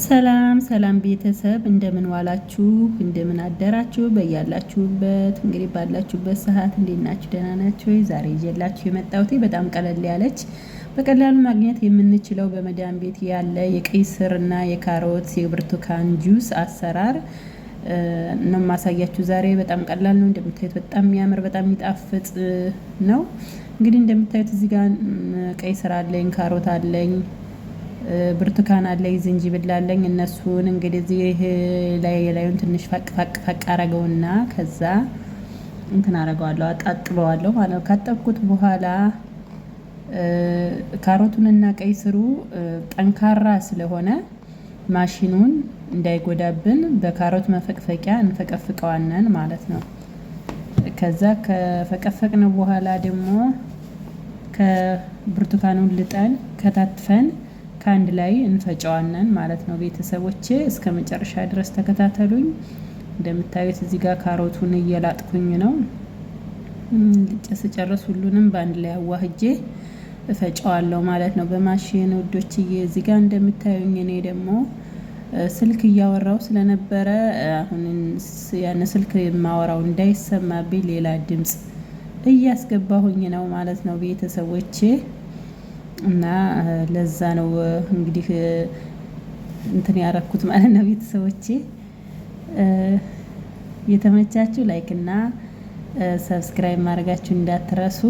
ሰላም ሰላም ቤተሰብ እንደምን ዋላችሁ፣ እንደምን አደራችሁ። በያላችሁበት እንግዲህ ባላችሁበት ሰዓት እንዴት ናችሁ? ደህና ናችሁ ወይ? ዛሬ ይዤላችሁ የመጣሁት በጣም ቀለል ያለች በቀላሉ ማግኘት የምንችለው በመዳን ቤት ያለ የቀይ ስር እና የካሮት የብርቱካን ጁስ አሰራር ነው ማሳያችሁ። ዛሬ በጣም ቀላል ነው። እንደምታዩት በጣም የሚያምር በጣም የሚጣፍጥ ነው። እንግዲህ እንደምታዩት እዚህ ጋር ቀይ ስር አለኝ፣ ካሮት አለኝ፣ ብርቱካን አለኝ፣ ዝንጅብል አለኝ። እነሱን እንግዲህ እዚህ ላዩን ትንሽ ፈቅ አረገውና ከዛ እንትን አረገዋለሁ፣ አጣጥበዋለሁ ማለት ነው። ካጠብኩት በኋላ ካሮቱንና ቀይ ስሩ ጠንካራ ስለሆነ ማሽኑን እንዳይጎዳብን በካሮት መፈቅፈቂያ እንፈቀፍቀዋለን ማለት ነው። ከዛ ከፈቀፈቅነው በኋላ ደግሞ ከብርቱካኑን ልጠን ከታትፈን ከአንድ ላይ እንፈጨዋለን ማለት ነው። ቤተሰቦቼ እስከ መጨረሻ ድረስ ተከታተሉኝ። እንደምታዩት እዚህ ጋር ካሮቱን እየላጥኩኝ ነው። ልጬ ስጨርስ ሁሉንም በአንድ ላይ አዋህጄ እፈጨዋለሁ ማለት ነው በማሽን ውዶችዬ። እዚህ ጋር እንደምታዩኝ እኔ ደግሞ ስልክ እያወራው ስለነበረ አሁን ያን ስልክ የማወራው እንዳይሰማብኝ ሌላ ድምጽ እያስገባሁኝ ነው ማለት ነው ቤተሰቦቼ። እና ለዛ ነው እንግዲህ እንትን ያረኩት ማለት ነው ቤተሰቦቼ። የተመቻችሁ ላይክ እና ሰብስክራይብ ማድረጋችሁ እንዳትረሱ።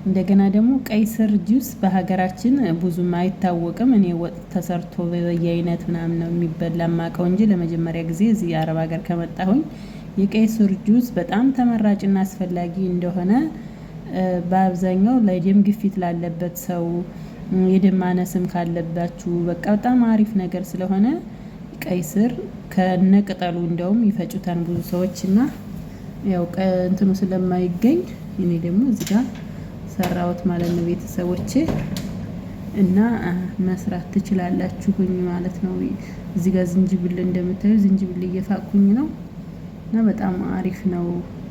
እንደገና ደግሞ ቀይ ስር ጁስ በሀገራችን ብዙም አይታወቅም። እኔ ወጥ ተሰርቶ በየአይነት ምናምን ነው የሚበላ ማቀው እንጂ ለመጀመሪያ ጊዜ እዚህ አረብ ሀገር ከመጣሁኝ የቀይ ስር ጁስ በጣም ተመራጭና አስፈላጊ እንደሆነ በአብዛኛው ለደም ግፊት ላለበት ሰው የደም ማነስም ካለባችሁ በቃ በጣም አሪፍ ነገር ስለሆነ ቀይ ስር ከነቅጠሉ እንደውም ይፈጩታል ብዙ ሰዎች እና ያው እንትኑ ስለማይገኝ እኔ ደግሞ እዚህ ጋር ሰራሁት ማለት ነው ቤተሰቦቼ። እና መስራት ትችላላችሁኝ ማለት ነው። እዚህ ጋር ዝንጅብል እንደምታዩ ዝንጅብል እየፋቅኩኝ ነው እና በጣም አሪፍ ነው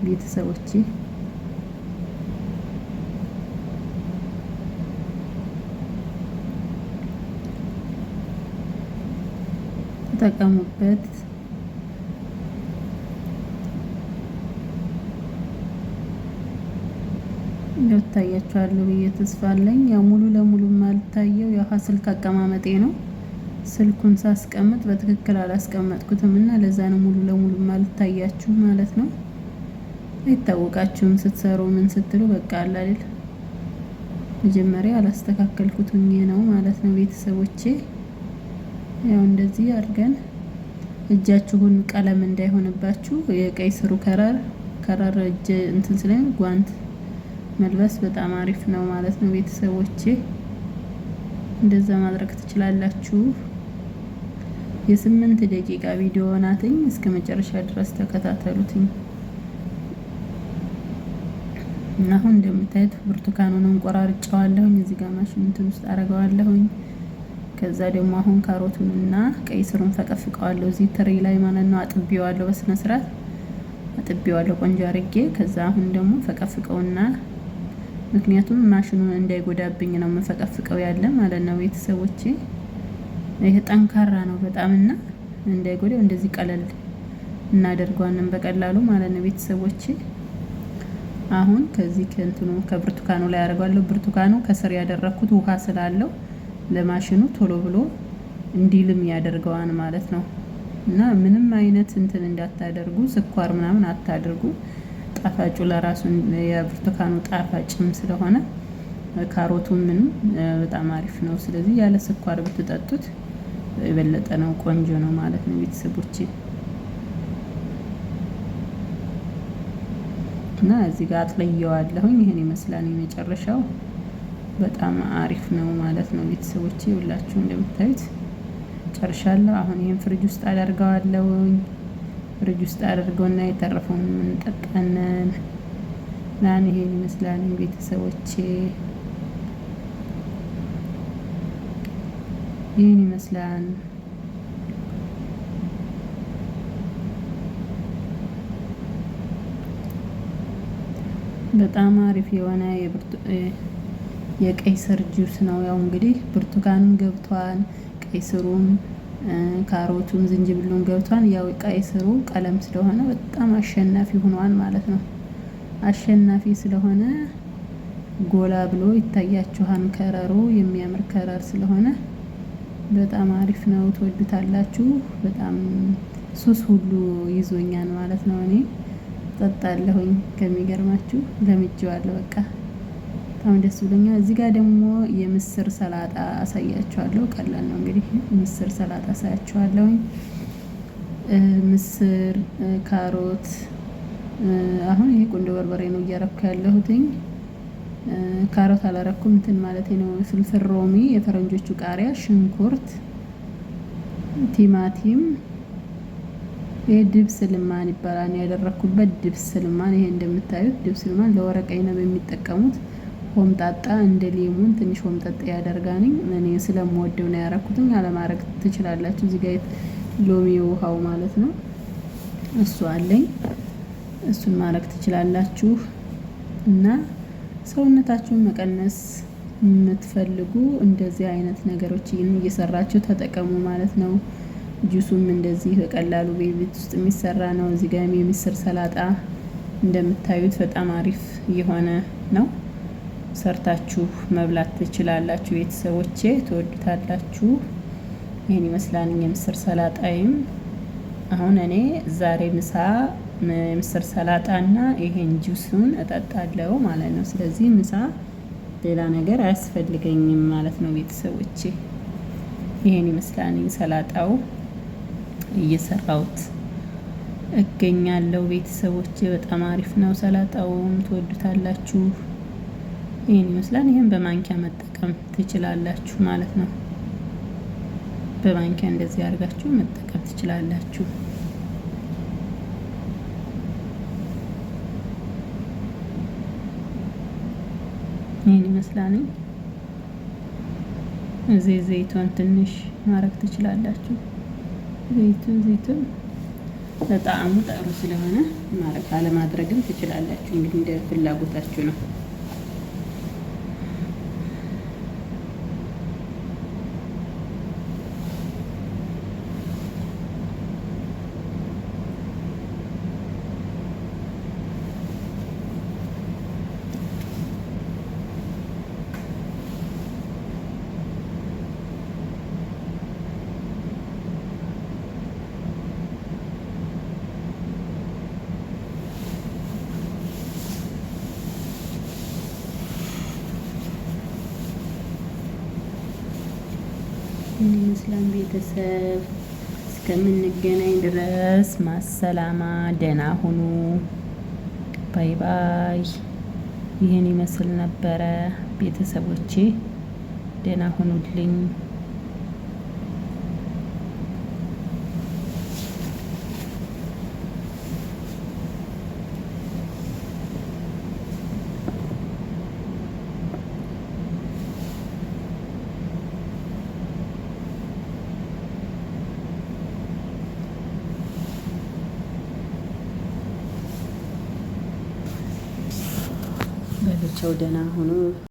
ቤተሰቦቼ። ተጠቀሙበት። ይታያችኋል ብዬ ተስፋ አለኝ። ያው ሙሉ ለሙሉ ማልታየው ያው ስልክ አቀማመጤ ነው። ስልኩን ሳስቀምጥ በትክክል አላስቀመጥኩትም እና ለዛ ነው ሙሉ ለሙሉ ማልታያችሁ ማለት ነው። አይታወቃችሁም ስትሰሩ ምን ስትሉ በቃ አለ አይደል። መጀመሪያ አላስተካከልኩትም ነው ማለት ነው ቤተሰቦቼ። ያው እንደዚህ አድርገን እጃችሁን ቀለም እንዳይሆንባችሁ የቀይ ስሩ ከረር እጅ እንትን ስለኝ ጓንት መልበስ በጣም አሪፍ ነው ማለት ነው ቤተሰቦቼ። እንደዛ ማድረግ ትችላላችሁ። የ8 ደቂቃ ቪዲዮ ናትኝ። እስከ መጨረሻ ድረስ ተከታተሉትኝ። እና አሁን እንደምታዩት ብርቱካኑን እንቆራርጫዋለሁ። እዚህ ጋር ማሽን እንትን ውስጥ አረጋዋለሁኝ። ከዛ ደግሞ አሁን ካሮቱንና ቀይ ስሩን ፈቀፍቀዋለሁ እዚህ ትሪ ላይ ማለት ነው። አጥቤዋለሁ በስነ ስርዓት አጥቤዋለሁ ቆንጆ አርጌ። ከዛ አሁን ደግሞ ፈቀፍቀውና ምክንያቱም ማሽኑን እንዳይጎዳብኝ ነው መፈቀፍቀው ያለ ማለት ነው ቤተሰቦቼ። ይሄ ጠንካራ ነው በጣምና እንዳይጎዳው እንደዚህ ቀለል እናደርገዋለን በቀላሉ ማለት ነው ቤተሰቦቼ። አሁን ከዚህ ከእንትኑ ከብርቱካኑ ላይ አደርጋለሁ። ብርቱካኑ ከስር ያደረኩት ውሃ ስላለው ለማሽኑ ቶሎ ብሎ እንዲልም ያደርገዋል ማለት ነው። እና ምንም አይነት እንትን እንዳታደርጉ፣ ስኳር ምናምን አታድርጉ። ጣፋጩ ለራሱ የብርቱካኑ ጣፋጭም ስለሆነ ካሮቱም ምንም በጣም አሪፍ ነው። ስለዚህ ያለ ስኳር ብትጠጡት የበለጠ ነው ቆንጆ ነው ማለት ነው ቤተሰቦቼ። እና እዚህ ጋር አጥለየዋለሁኝ። ይሄን ይመስላል የመጨረሻው። በጣም አሪፍ ነው ማለት ነው ቤተሰቦቼ። ሁላችሁ እንደምታዩት ጨርሻለሁ። አሁን ይሄን ፍሪጅ ውስጥ አደርገዋለሁኝ። ፍሪጅ ውስጥ አደርገውና የተረፈውን እንጠጣለን። ናን ይሄን ይመስላል ቤተሰቦቼ። ይሄን ይመስላል። በጣም አሪፍ የሆነ የቀይ ስር ጁስ ነው። ያው እንግዲህ ብርቱካኑን ገብቷል፣ ቀይ ስሩን ካሮቱም ዝንጅብሉን ገብቷል። ያው ቀይ ስሩ ቀለም ስለሆነ በጣም አሸናፊ ሆኗል ማለት ነው። አሸናፊ ስለሆነ ጎላ ብሎ ይታያችኋል። ከረሩ የሚያምር ከረር ስለሆነ በጣም አሪፍ ነው። ትወዱታላችሁ። በጣም ሱስ ሁሉ ይዞኛል ማለት ነው። እኔ ጠጣለሁኝ ከሚገርማችሁ ለምጄዋለሁ። በቃ በጣም ደስ ብሎኛል። እዚህ ጋር ደግሞ የምስር ሰላጣ አሳያችኋለሁ። ቀላል ነው እንግዲህ ምስር ሰላጣ አሳያችኋለሁኝ። ምስር፣ ካሮት፣ አሁን ይሄ ቁንዶ በርበሬ ነው እያረኩ ያለሁትኝ። ካሮት አላረኩም እንትን ማለት ነው። ፍልፍል ሮሚ፣ የፈረንጆቹ ቃሪያ፣ ሽንኩርት፣ ቲማቲም፣ ይሄ ድብስ ልማን ይባላል ያደረኩበት ድብስ ልማን። ይሄ እንደምታዩት ድብስ ልማን ለወረቀኝ ነው የሚጠቀሙት። ሆምጣጣ እንደ ሌሙን ትንሽ ሆምጣጣ ያደርጋኝ። እኔ ስለምወደው ነው ያረኩትኝ። አለማድረግ ትችላላችሁ። እዚህ ጋር ሎሚ ውሃው ማለት ነው እሱ አለኝ። እሱን ማድረግ ትችላላችሁ። እና ሰውነታችሁን መቀነስ የምትፈልጉ እንደዚህ አይነት ነገሮችን እየሰራችሁ ተጠቀሙ ማለት ነው። ጁሱም እንደዚህ በቀላሉ ቤት ውስጥ የሚሰራ ነው። እዚህ ጋር የምስር ሰላጣ እንደምታዩት በጣም አሪፍ የሆነ ነው። ሰርታችሁ መብላት ትችላላችሁ። ቤተሰቦቼ ትወዱታላችሁ። ይሄን ይመስላል የምስር ሰላጣይም። አሁን እኔ ዛሬ ምሳ ምስር ሰላጣና ይሄን ጁሱን እጠጣለሁ ማለት ነው። ስለዚህ ምሳ ሌላ ነገር አያስፈልገኝም ማለት ነው። ቤተሰቦቼ ይሄን ይመስላል ሰላጣው እየሰራሁት እገኛለሁ። ቤተሰቦቼ በጣም አሪፍ ነው። ሰላጣውም ትወዱታላችሁ። ይሄን ይመስላል። ይሄን በማንኪያ መጠቀም ትችላላችሁ ማለት ነው። በማንኪያ እንደዚህ አድርጋችሁ መጠቀም ትችላላችሁ። ይሄን ይመስላል። እዚህ ዘይቱን ትንሽ ማረግ ትችላላችሁ። ዘይቱን ለጣዕሙ ጥሩ ስለሆነ ማረግ አለማድረግም ትችላላችሁ። እንግዲህ እንደ ፍላጎታችሁ ነው። ይመስላል ቤተሰብ። እስከምንገናኝ ድረስ ማሰላማ፣ ደህና ሁኑ። ባይ ባይ። ይህን ይመስል ነበረ ቤተሰቦቼ። ደህና ሁኑልኝ። በልቻው ደህና ሁኑ።